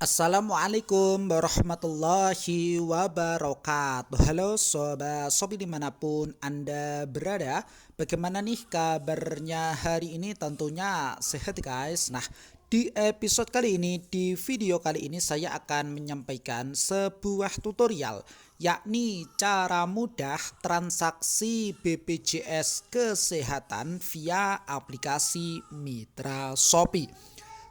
Assalamualaikum warahmatullahi wabarakatuh. Halo sobat Sobi dimanapun Anda berada. Bagaimana nih kabarnya hari ini? Tentunya sehat guys. Nah, di episode kali ini, di video kali ini saya akan menyampaikan sebuah tutorial, yakni cara mudah transaksi BPJS Kesehatan via aplikasi Mitra Shopee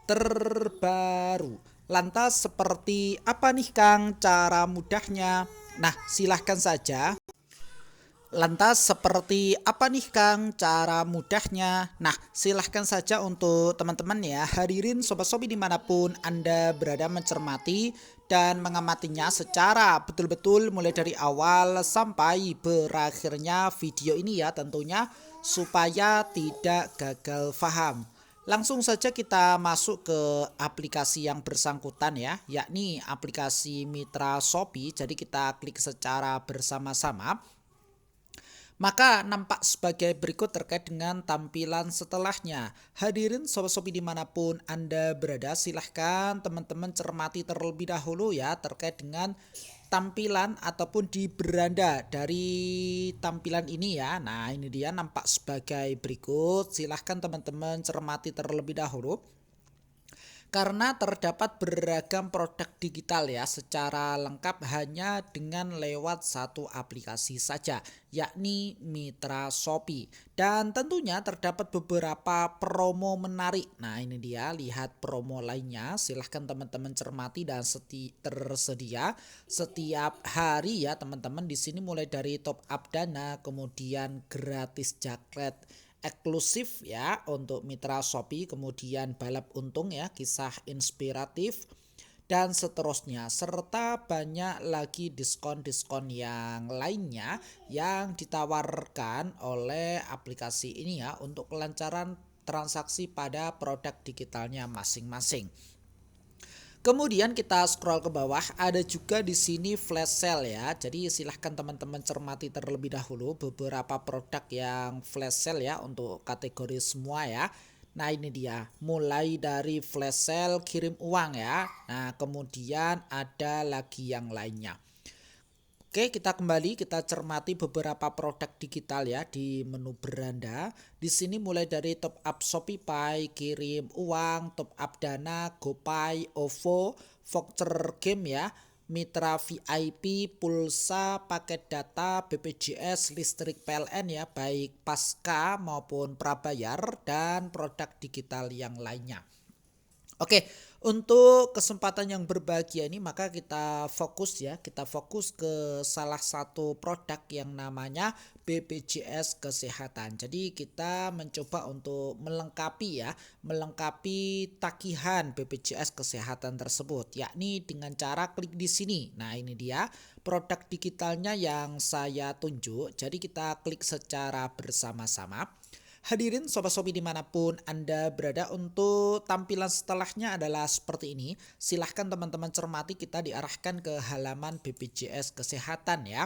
terbaru. Lantas seperti apa nih Kang cara mudahnya? Nah, silahkan saja. Lantas seperti apa nih Kang cara mudahnya? Nah, silahkan saja untuk teman-teman ya, hadirin Sobat Sobi dimanapun Anda berada mencermati dan mengamatinya secara betul-betul mulai dari awal sampai berakhirnya video ini ya tentunya, supaya tidak gagal paham. Langsung saja kita masuk ke aplikasi yang bersangkutan ya, yakni aplikasi Mitra Shopee. Jadi kita klik secara bersama-sama. Maka nampak sebagai berikut terkait dengan tampilan setelahnya. Hadirin sobat-sobi dimanapun Anda berada, silahkan teman-teman cermati terlebih dahulu ya terkait dengan tampilan ataupun di beranda dari tampilan ini ya. Nah, ini dia nampak sebagai berikut. Silahkan teman-teman cermati terlebih dahulu. Karena terdapat beragam produk digital ya secara lengkap hanya dengan lewat satu aplikasi saja, yakni Mitra Shopee. Dan tentunya terdapat beberapa promo menarik. Nah, ini dia, lihat promo lainnya. Silahkan teman-teman cermati dan tersedia setiap hari ya teman-teman. Di sini mulai dari top up dana, kemudian gratis jaket eksklusif ya untuk Mitra Shopee, kemudian balap untung ya, kisah inspiratif dan seterusnya, serta banyak lagi diskon-diskon yang lainnya yang ditawarkan oleh aplikasi ini ya untuk kelancaran transaksi pada produk digitalnya masing-masing. Kemudian kita scroll ke bawah, ada juga di sini flash sale ya. Jadi silahkan teman-teman cermati terlebih dahulu beberapa produk yang flash sale ya untuk kategori semua ya. Nah, ini dia, mulai dari flash sale kirim uang ya. Nah, kemudian ada lagi yang lainnya. Oke, kita kembali, kita cermati beberapa produk digital ya di menu beranda. Di sini mulai dari top up Shopee, kirim uang, top up dana, GoPay, OVO, voucher game ya, Mitra VIP, pulsa, paket data, BPJS, listrik PLN ya, baik pasca maupun prabayar dan produk digital yang lainnya. Oke, untuk kesempatan yang berbahagia ini maka kita fokus ya, kita fokus ke salah satu produk yang namanya BPJS Kesehatan. Jadi kita mencoba untuk melengkapi tagihan BPJS Kesehatan tersebut, yakni dengan cara klik di sini. Nah, ini dia produk digitalnya yang saya tunjuk. Jadi kita klik secara bersama-sama. Hadirin sobat-sobi dimanapun Anda berada, untuk tampilan setelahnya adalah seperti ini. Silahkan teman-teman cermati, kita diarahkan ke halaman BPJS Kesehatan ya.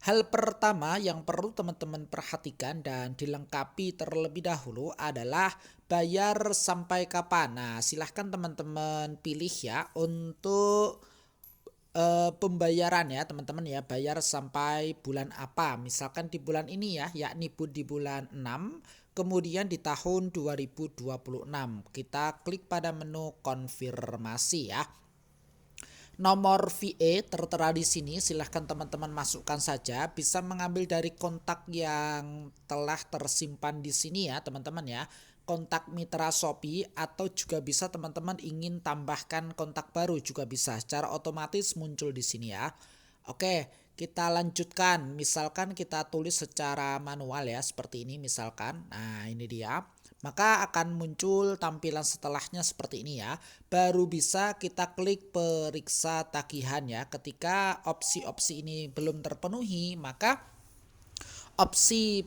Hal pertama yang perlu teman-teman perhatikan dan dilengkapi terlebih dahulu adalah bayar sampai kapan. Nah, silahkan teman-teman pilih ya untuk pembayaran ya teman-teman ya, bayar sampai bulan apa, misalkan di bulan ini ya, yakni di bulan 6, kemudian di tahun 2026 kita klik pada menu konfirmasi ya. Nomor VA tertera di sini, silahkan teman-teman masukkan saja, bisa mengambil dari kontak yang telah tersimpan di sini ya teman-teman ya, kontak Mitra Shopee, atau juga bisa teman-teman ingin tambahkan kontak baru juga bisa, secara otomatis muncul di sini ya. Oke, kita lanjutkan, misalkan kita tulis secara manual ya seperti ini misalkan. Nah, ini dia. Maka akan muncul tampilan setelahnya seperti ini ya. Baru bisa kita klik periksa tagihan ya. Ketika opsi-opsi ini belum terpenuhi, maka opsi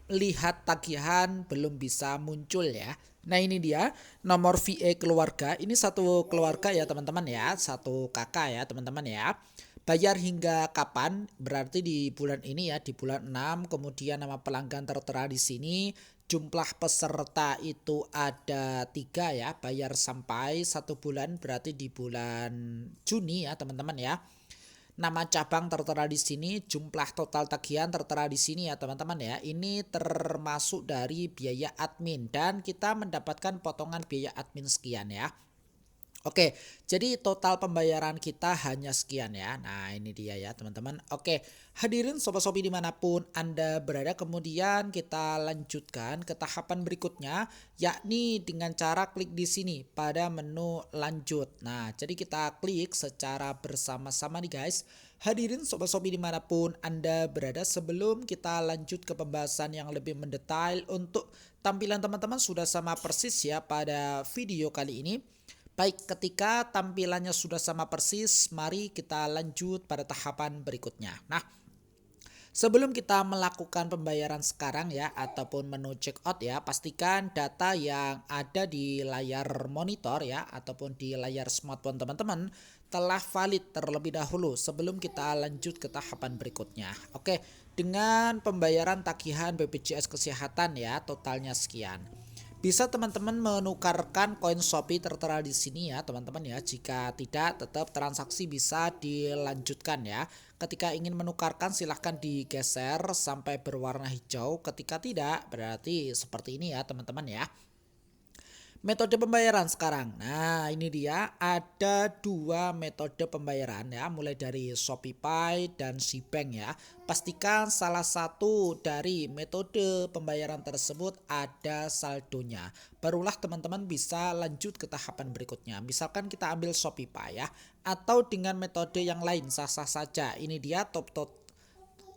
lihat tagihan belum bisa muncul ya. Nah, ini dia nomor VA keluarga. Ini satu keluarga ya teman-teman ya, satu kakak ya teman-teman ya. Bayar hingga kapan? Berarti di bulan ini ya, di bulan 6. Kemudian nama pelanggan tertera di sini. jumlah peserta itu ada 3 ya, bayar sampai 1 bulan berarti di bulan Juni ya teman-teman ya. Nama cabang tertera di sini, jumlah total tagihan tertera di sini ya teman-teman ya. Ini termasuk dari biaya admin dan kita mendapatkan potongan biaya admin sekian ya. Oke, jadi total pembayaran kita hanya sekian ya. Nah ini dia ya teman-teman. Oke, hadirin Sobat Shopee dimanapun Anda berada, kemudian kita lanjutkan ke tahapan berikutnya, yakni dengan cara klik di sini pada menu lanjut. Nah jadi kita klik secara bersama-sama nih guys. Hadirin Sobat Shopee dimanapun Anda berada, sebelum kita lanjut ke pembahasan yang lebih mendetail, untuk tampilan teman-teman sudah sama persis ya pada video kali ini. Baik, ketika tampilannya sudah sama persis, mari kita lanjut pada tahapan berikutnya. Nah, sebelum kita melakukan pembayaran sekarang ya, ataupun menu checkout ya, pastikan data yang ada di layar monitor ya, ataupun di layar smartphone teman-teman telah valid terlebih dahulu sebelum kita lanjut ke tahapan berikutnya. Oke, dengan pembayaran tagihan BPJS Kesehatan ya, totalnya sekian. Bisa teman-teman menukarkan koin Shopee tertera di sini ya teman-teman ya. Jika tidak, tetap transaksi bisa dilanjutkan ya. Ketika ingin menukarkan silahkan digeser sampai berwarna hijau. Ketika tidak, berarti seperti ini ya teman-teman ya. Metode pembayaran sekarang. Nah ini dia, ada 2 metode pembayaran ya, mulai dari ShopeePay dan Cbank ya. Pastikan salah satu dari metode pembayaran tersebut ada saldonya. Barulah teman-teman bisa lanjut ke tahapan berikutnya. Misalkan kita ambil ShopeePay ya, atau dengan metode yang lain sah-sah saja. Ini dia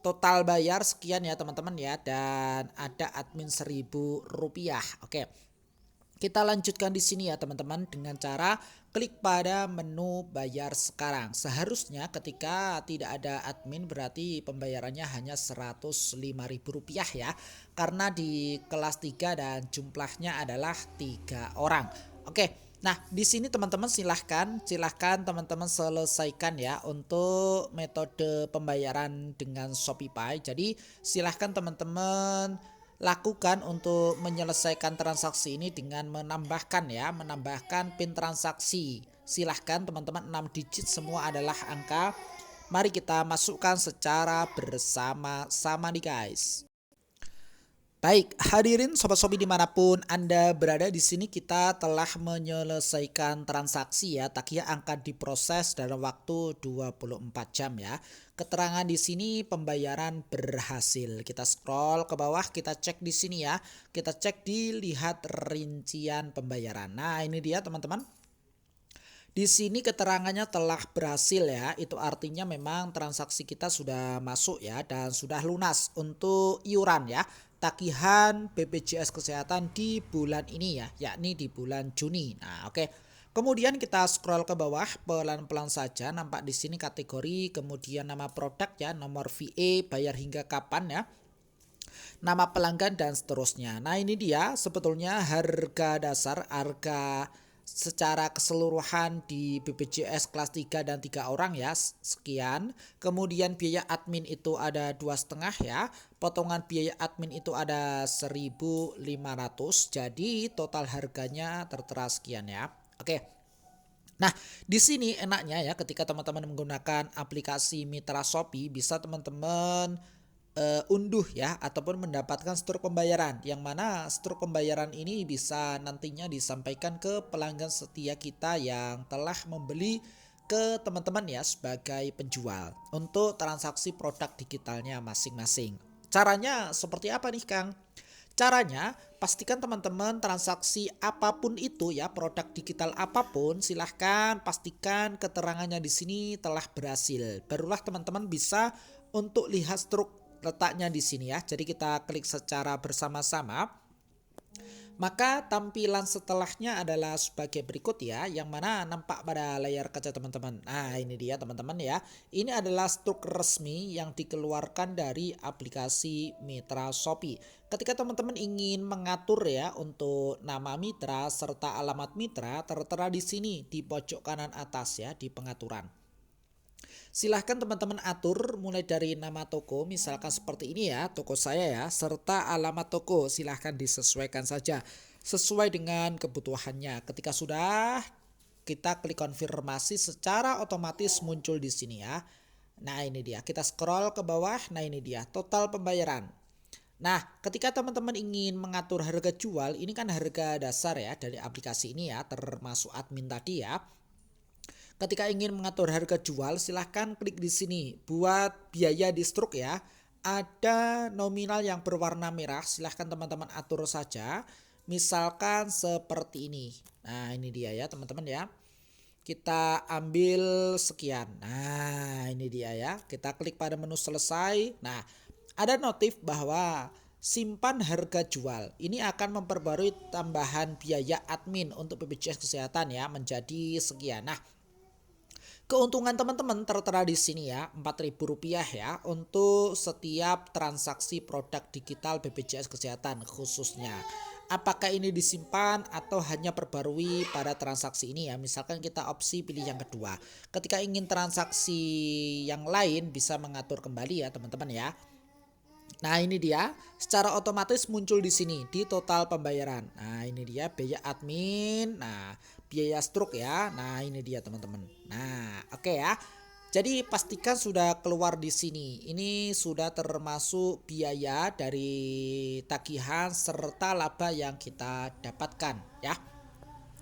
total bayar sekian ya teman-teman ya, dan ada admin Rp1.000. Oke. Kita lanjutkan di sini ya teman-teman dengan cara klik pada menu bayar sekarang. Seharusnya ketika tidak ada admin berarti pembayarannya hanya Rp105.000 ya. Karena di kelas 3 dan jumlahnya adalah 3 orang. Oke. Nah, di sini teman-teman silahkan teman-teman selesaikan ya untuk metode pembayaran dengan ShopeePay. Jadi silahkan teman-teman lakukan untuk menyelesaikan transaksi ini dengan menambahkan PIN transaksi. Silahkan teman-teman, 6 digit semua adalah angka. Mari kita masukkan secara bersama-sama nih guys. Baik, hadirin Sobat Shopee dimanapun Anda berada, di sini kita telah menyelesaikan transaksi ya. Tagihan akan diproses dalam waktu 24 jam ya. Keterangan di sini pembayaran berhasil. Kita scroll ke bawah, kita cek di sini ya. Kita cek di lihat rincian pembayaran. Nah, ini dia teman-teman. Di sini keterangannya telah berhasil ya. Itu artinya memang transaksi kita sudah masuk ya dan sudah lunas untuk iuran ya. Tagihan BPJS Kesehatan di bulan ini ya, yakni di bulan Juni. Nah, oke. Kemudian kita scroll ke bawah pelan-pelan saja, nampak di sini kategori, kemudian nama produk ya, nomor VE, bayar hingga kapan ya, nama pelanggan dan seterusnya. Nah, ini dia sebetulnya harga dasar, harga secara keseluruhan di BPJS kelas 3 dan 3 orang ya, sekian. Kemudian biaya admin itu ada 2,5 ya. Potongan biaya admin itu ada 1.500. Jadi total harganya tertera sekian ya. Oke. Nah, di sini enaknya ya, ketika teman-teman menggunakan aplikasi Mitra Shopee, bisa teman-teman unduh ya, ataupun mendapatkan struk pembayaran, yang mana struk pembayaran ini bisa nantinya disampaikan ke pelanggan setia kita yang telah membeli ke teman-teman ya sebagai penjual untuk transaksi produk digitalnya masing-masing. Caranya seperti apa nih Kang? Caranya, pastikan teman-teman transaksi apapun itu ya, produk digital apapun, silahkan pastikan keterangannya di sini telah berhasil. Barulah teman-teman bisa untuk lihat struk letaknya di sini ya. Jadi kita klik secara bersama-sama. Maka tampilan setelahnya adalah sebagai berikut ya, yang mana nampak pada layar kaca teman-teman. Nah, ini dia teman-teman ya. Ini adalah struk resmi yang dikeluarkan dari aplikasi Mitra Shopee. Ketika teman-teman ingin mengatur ya untuk nama mitra serta alamat mitra, tertera di sini di pojok kanan atas ya, di pengaturan. Silahkan teman-teman atur mulai dari nama toko, misalkan seperti ini ya, toko saya ya, serta alamat toko. Silahkan disesuaikan saja sesuai dengan kebutuhannya. Ketika sudah, kita klik konfirmasi, secara otomatis muncul di sini ya. Nah ini dia, kita scroll ke bawah, nah ini dia total pembayaran. Nah, ketika teman-teman ingin mengatur harga jual, ini kan harga dasar ya dari aplikasi ini ya, termasuk admin tadi ya. Ketika ingin mengatur harga jual, silahkan klik di sini buat biaya di struk ya. Ada nominal yang berwarna merah, silahkan teman-teman atur saja. Misalkan seperti ini. Nah, ini dia ya teman-teman ya. Kita ambil sekian. Nah, ini dia ya. Kita klik pada menu selesai. Nah, ada notif bahwa simpan harga jual. Ini akan memperbarui tambahan biaya admin untuk BPJS Kesehatan ya menjadi sekian. Nah, keuntungan teman-teman tertera di sini ya, Rp4.000 ya untuk setiap transaksi produk digital BPJS Kesehatan khususnya. Apakah ini disimpan atau hanya perbarui pada transaksi ini ya? Misalkan kita opsi pilih yang kedua. Ketika ingin transaksi yang lain bisa mengatur kembali ya teman-teman ya. Nah ini dia, secara otomatis muncul di sini di total pembayaran. Nah ini dia biaya admin, nah biaya struk ya. Nah ini dia teman-teman. Nah oke ya. Jadi pastikan sudah keluar di sini. Ini sudah termasuk biaya dari tagihan serta laba yang kita dapatkan ya.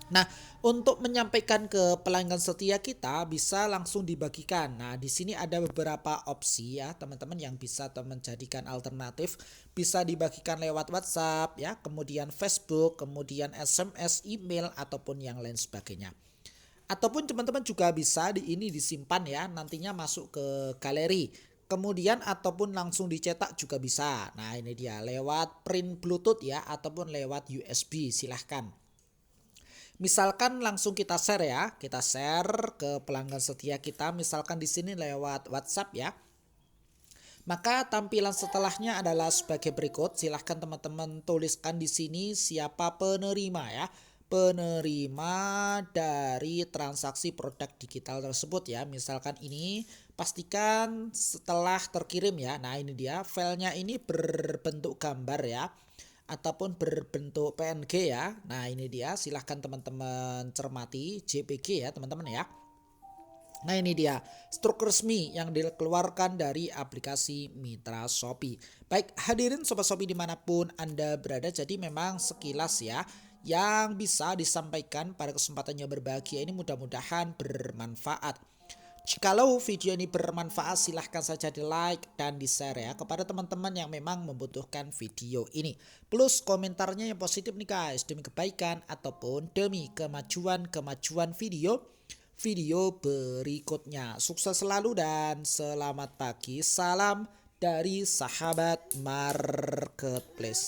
Nah, untuk menyampaikan ke pelanggan setia kita bisa langsung dibagikan. Nah, di sini ada beberapa opsi ya, teman-teman yang bisa teman jadikan alternatif. Bisa dibagikan lewat WhatsApp ya, kemudian Facebook, kemudian SMS, email ataupun yang lain sebagainya. Ataupun teman-teman juga bisa di ini disimpan ya, nantinya masuk ke galeri. Kemudian ataupun langsung dicetak juga bisa. Nah, ini dia lewat print Bluetooth ya ataupun lewat USB, silahkan. Misalkan langsung kita share ya, kita share ke pelanggan setia kita, misalkan di sini lewat WhatsApp ya. Maka tampilan setelahnya adalah sebagai berikut. Silahkan teman-teman tuliskan di sini siapa penerima ya. Penerima dari transaksi produk digital tersebut ya. Misalkan ini pastikan setelah terkirim ya. Nah ini dia filenya ini berbentuk gambar ya ataupun berbentuk PNG ya. Nah ini dia, silahkan teman-teman cermati JPG ya teman-teman ya. Nah ini dia struk resmi yang dikeluarkan dari aplikasi Mitra Shopee. Baik hadirin Sobat Shopee dimanapun Anda berada, jadi memang sekilas ya yang bisa disampaikan pada kesempatannya berbahagia ini, mudah-mudahan bermanfaat. Jikalau video ini bermanfaat, silahkan saja di like dan di share ya kepada teman-teman yang memang membutuhkan video ini. Plus komentarnya yang positif nih guys, demi kebaikan ataupun demi kemajuan video berikutnya. Sukses selalu dan selamat pagi. Salam dari sahabat marketplace.